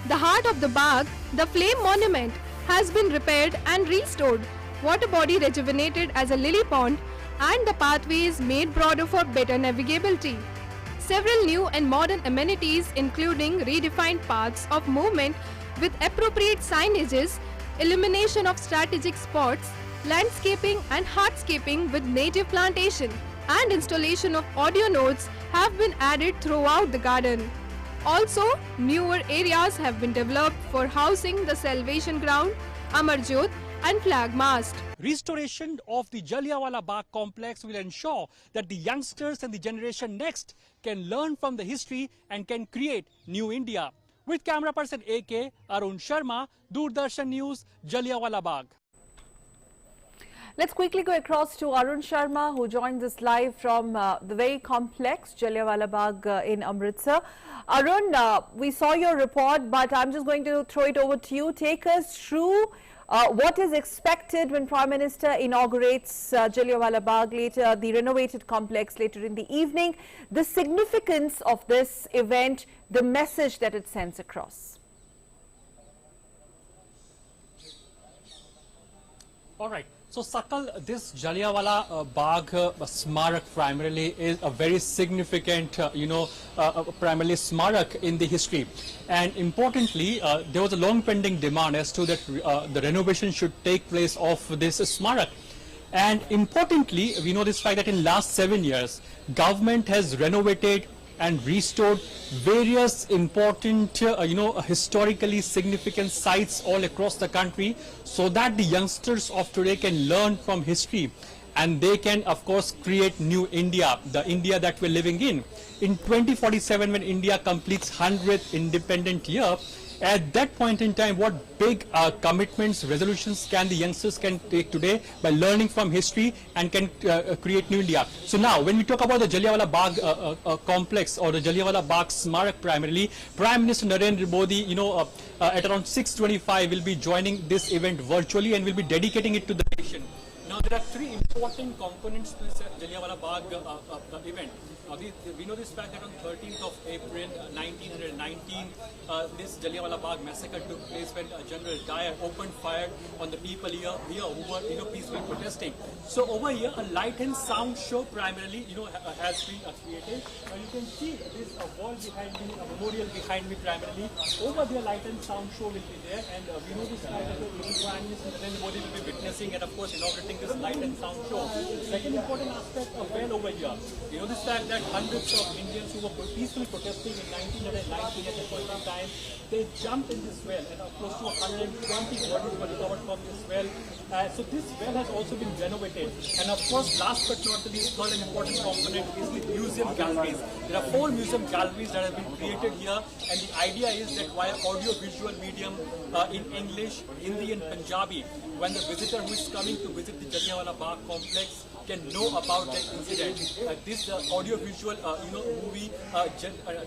The heart of the Bagh, the flame monument, has been repaired and restored, water body rejuvenated as a lily pond, and the pathways made broader for better navigability. Several new and modern amenities including redefined paths of movement with appropriate signages, illumination of strategic spots, landscaping and hardscaping with native plantation, and installation of audio notes have been added throughout the garden. Also, newer areas have been developed for housing the Salvation Ground, Amar Jyot and Flag Mast. Restoration of the Jallianwala Bagh complex will ensure that the youngsters and the generation next can learn from the history and can create new India. With camera person AK, Arun Sharma, Doordarshan News, Jallianwala Bagh. Let's quickly go across to Arun Sharma, who joins us live from the very complex Jallianwala Bagh in Amritsar. Arun, we saw your report, but I'm just going to throw it over to you. Take us through what is expected when Prime Minister inaugurates Jallianwala Bagh later, the renovated complex later in the evening, the significance of this event, the message that it sends across. All right. So, Sakal, this Jallianwala Bagh Smarak primarily is a very significant, primarily Smarak in the history. And importantly, there was a long pending demand as to that the renovation should take place of this Smarak. And importantly, we know this fact that in last 7 years, government has renovated and restored various important, historically significant sites all across the country so that the youngsters of today can learn from history and they can, of course, create new India, the India that we're living in. In 2047, when India completes 100th independent year, at that point in time, what big commitments, resolutions can the youngsters can take today by learning from history and can create new India. So now, when we talk about the Jallianwala Bagh complex or the Jallianwala Bagh Smarak primarily, Prime Minister Narendra Modi, at around 6:25 will be joining this event virtually and will be dedicating it to the nation. Now, there are three important components to this Jallianwala Bagh event. Now, we know this fact that on 13th of April 1919, this Jallianwala Bagh massacre took place when General Dyer opened fire on the people here who were peacefully protesting. So over here, a light and sound show primarily has been created. Now you can see this wall behind me, a memorial behind me primarily. Over there, light and sound show will be there, and we know this fact that the Prime Minister Narendra Modi will be witnessing and of course inaugurating this light and sound show. Second important aspect of well over here, you know this fact that hundreds of Indians who were peacefully protesting in 1919 at the point in time, they jumped in this well and close to 120 bodies were recovered from this well. So this well has also been renovated. And of course, last but not the least, third and important component is the museum galleries. There are 4 museum galleries that have been created here, and the idea is that via audio-visual medium in English, Hindi and Punjabi, when the visitor who is coming to visit the Jallianwala Bagh complex can know about the incident. This audio-visual, movie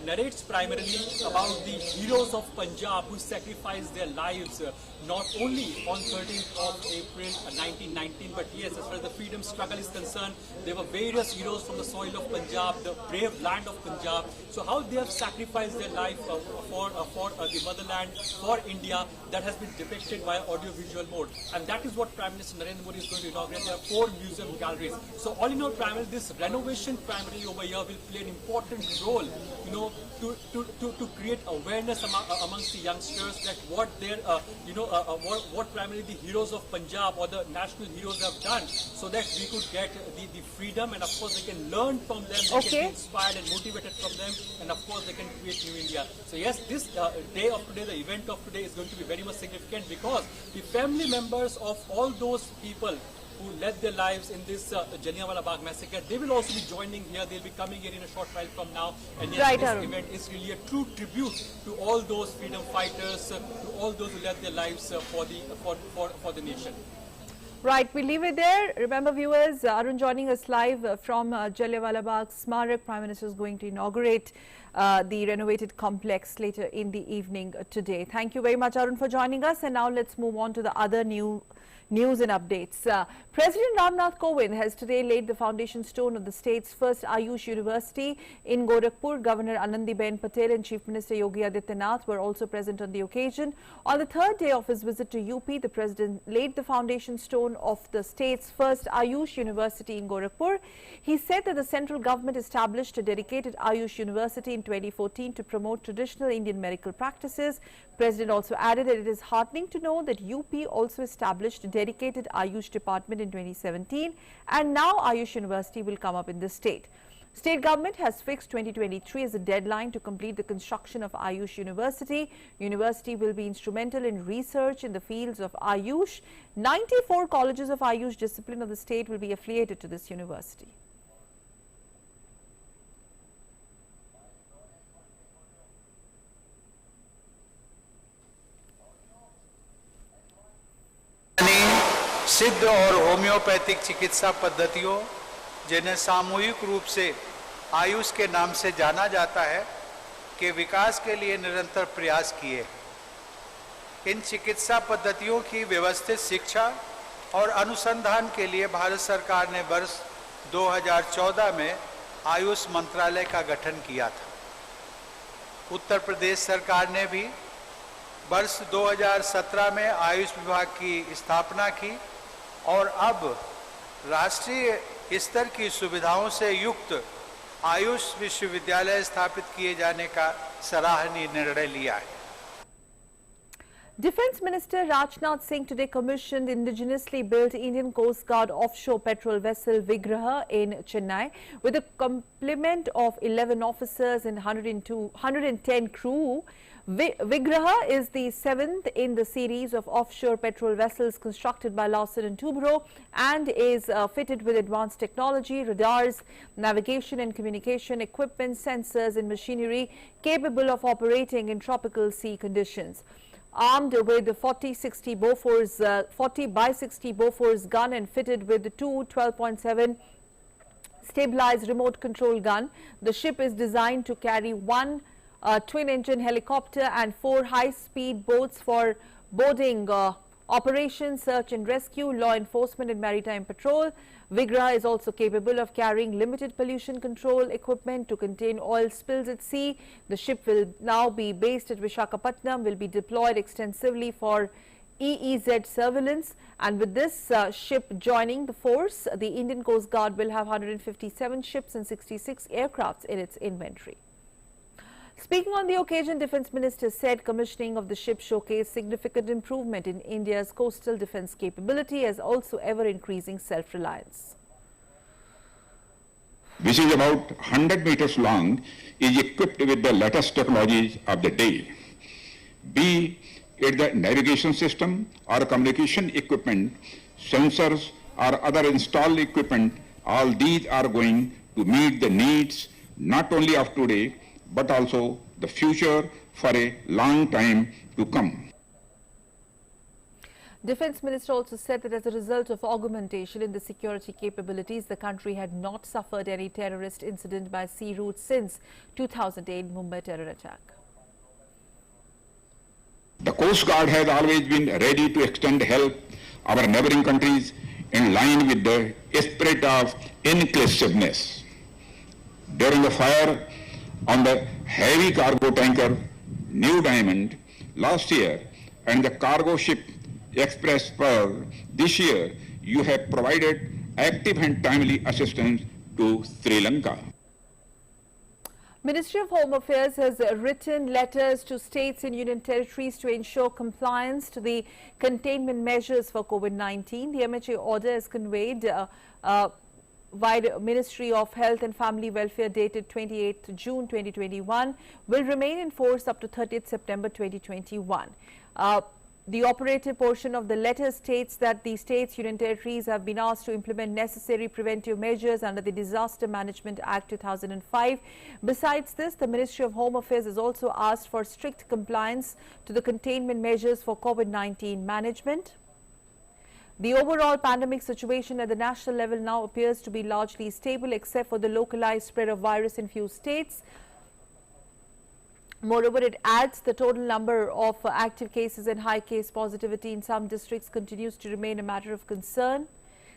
narrates primarily about the heroes of Punjab who sacrificed their lives not only on 13th of April 1919, but yes, as far as the freedom struggle is concerned, there were various heroes from the soil of Punjab, the brave land of Punjab. So how they have sacrificed their life for the motherland, for India, that has been depicted via audio-visual mode. And that is what Prime Minister Narendra Modi is going to inaugurate. There are 4 museum galleries. So all in all, primarily, this renovation primarily over here will play an important role, to create awareness amongst the youngsters that what their, what primarily the heroes of Punjab or the national heroes have done, so that we could get the freedom, and of course they can learn from them, they can be inspired and motivated from them, and of course they can create new India. So yes, this day of today, the event of today is going to be very much significant, because the family members of all those people who led their lives in this Jallianwala Bagh massacre, they will also be joining here. They'll be coming here in a short while from now. And yes, this event is really a true tribute to all those freedom fighters, to all those who led their lives for the nation. Right, we leave it there. Remember, viewers, Arun joining us live from Jallianwala Bagh Smarak. Prime Minister is going to inaugurate the renovated complex later in the evening today. Thank you very much, Arun, for joining us. And now let's move on to the other news and updates. President Ramnath Kowin has today laid the foundation stone of the state's first Ayush University in Gorakpur. Governor Anandi Patel and Chief Minister Yogya Dittanath were also present on the occasion. On the third day of his visit to UP, the president laid the foundation stone of the state's first Ayush University in Gorakpur. He said that the central government established a dedicated Ayush University in 2014 to promote traditional Indian medical practices. President also added that it is heartening to know that UP also established a dedicated Ayush department in 2017, and now Ayush University will come up in the state. State government has fixed 2023 as a deadline to complete the construction of Ayush University. University will be instrumental in research in the fields of Ayush. 94 colleges of Ayush discipline of the state will be affiliated to this university. सिद्ध और homeopathic चिकित्सा पद्धतियों, जिन्हें सामूहिक रूप से आयुष के नाम से जाना जाता है, के विकास के लिए निरंतर प्रयास किए। इन चिकित्सा पद्धतियों की व्यवस्थित शिक्षा और अनुसंधान के लिए भारत सरकार ने वर्ष 2014 में आयुष मंत्रालय का गठन किया था। उत्तर प्रदेश सरकार ने भी वर्ष 2017 में आयुष विभाग की स्थापना की और अब राष्ट्रीय स्तर की सुविधाओं से युक्त आयुष विश्वविद्यालय स्थापित किए जाने का सराहनीय निर्णय लिया है। Defence Minister Ramnath Singh today commissioned indigenously built Indian Coast Guard offshore petrol vessel Vigraha in Chennai with a complement of 11 officers and 110 crew. Vigraha is the 7th in the series of offshore petrol vessels constructed by Larsen & Toubro and is fitted with advanced technology, radars, navigation and communication equipment, sensors and machinery capable of operating in tropical sea conditions. Armed with the 40-60 Bofors, 40x60 Bofors gun and fitted with the two 12.7 stabilized remote control gun, the ship is designed to carry one twin-engine helicopter and 4 high-speed boats for boarding operations, search and rescue, law enforcement and maritime patrol. Vigraha is also capable of carrying limited pollution control equipment to contain oil spills at sea. The ship will now be based at Visakhapatnam, will be deployed extensively for EEZ surveillance, and with this ship joining the force, the Indian Coast Guard will have 157 ships and 66 aircrafts in its inventory. Speaking on the occasion, Defence Minister said commissioning of the ship showcased significant improvement in India's coastal defence capability as also ever-increasing self-reliance. Which is about 100 meters long, is equipped with the latest technologies of the day. Be it the navigation system or communication equipment, sensors or other installed equipment, all these are going to meet the needs not only of today, but also the future for a long time to come. Defence Minister also said that as a result of augmentation in the security capabilities, the country had not suffered any terrorist incident by sea route since 2008 Mumbai terror attack. The Coast Guard has always been ready to extend help our neighboring countries in line with the spirit of inclusiveness. During the fire on the heavy cargo tanker New Diamond last year and the cargo ship Express Pearl this year, you have provided active and timely assistance to Sri Lanka. Ministry of Home Affairs has written letters to states and union territories to ensure compliance to the containment measures for COVID-19. The MHA order is conveyed by the Ministry of Health and Family Welfare dated 28th June 2021 will remain in force up to 30th September 2021. The operative portion of the letter states that the states, union territories have been asked to implement necessary preventive measures under the Disaster Management Act 2005. Besides this, the Ministry of Home Affairs has also asked for strict compliance to the containment measures for COVID-19 management. The overall pandemic situation at the national level now appears to be largely stable except for the localized spread of virus in few states. Moreover, it adds the total number of active cases and high case positivity in some districts continues to remain a matter of concern.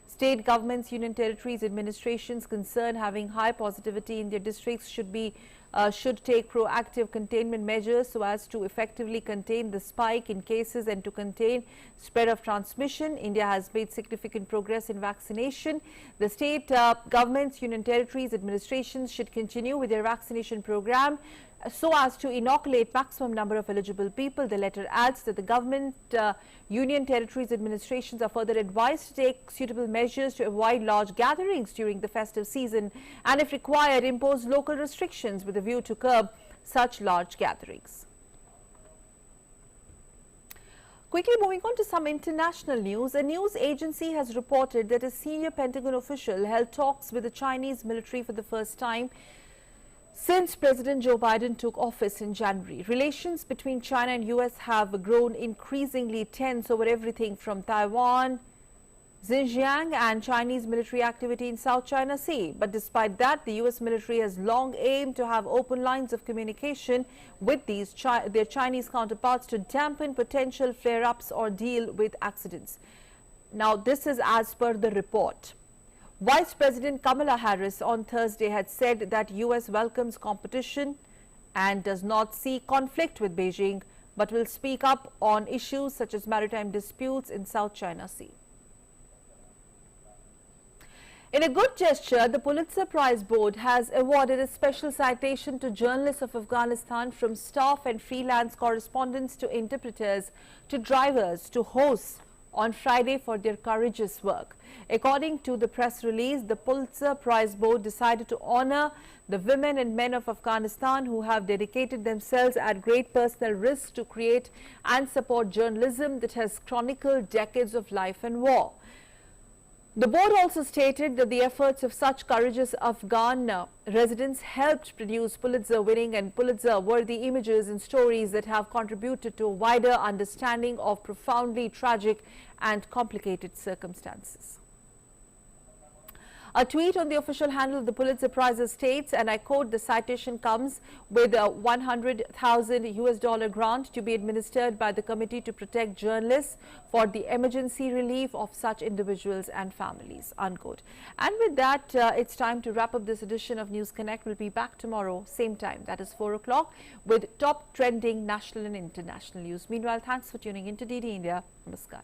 State governments, union territories, administrations concerned having high positivity in their districts should take proactive containment measures so as to effectively contain the spike in cases and to contain spread of transmission. India has made significant progress in vaccination. The state governments, union territories, administrations should continue with their vaccination program so as to inoculate maximum number of eligible people. The letter adds that the government, union territories, administrations are further advised to take suitable measures to avoid large gatherings during the festive season and if required impose local restrictions with a view to curb such large gatherings. Quickly moving on to some international news, a news agency has reported that a senior Pentagon official held talks with the Chinese military for the first time since President Joe Biden took office in January. Relations between China and US have grown increasingly tense over everything from Taiwan, Xinjiang and Chinese military activity in South China Sea. But despite that, the US military has long aimed to have open lines of communication with their Chinese counterparts to dampen potential flare-ups or deal with accidents. Now, this is as per the report. Vice President Kamala Harris on Thursday had said that US welcomes competition and does not see conflict with Beijing, but will speak up on issues such as maritime disputes in South China Sea. In a good gesture, the Pulitzer Prize Board has awarded a special citation to journalists of Afghanistan, from staff and freelance correspondents to interpreters to drivers to hosts, on Friday for their courageous work. According to the press release, the Pulitzer Prize Board decided to honor the women and men of Afghanistan who have dedicated themselves at great personal risk to create and support journalism that has chronicled decades of life and war. The board also stated that the efforts of such courageous Afghan residents helped produce Pulitzer-winning and Pulitzer-worthy images and stories that have contributed to a wider understanding of profoundly tragic and complicated circumstances. A tweet on the official handle of the Pulitzer Prize states, and I quote, "The citation comes with a $100,000 grant to be administered by the Committee to Protect Journalists for the emergency relief of such individuals and families," unquote. And with that, it's time to wrap up this edition of News Connect. We'll be back tomorrow, same time, that is 4 o'clock, with top trending national and international news. Meanwhile, thanks for tuning in to DD India. Namaskar.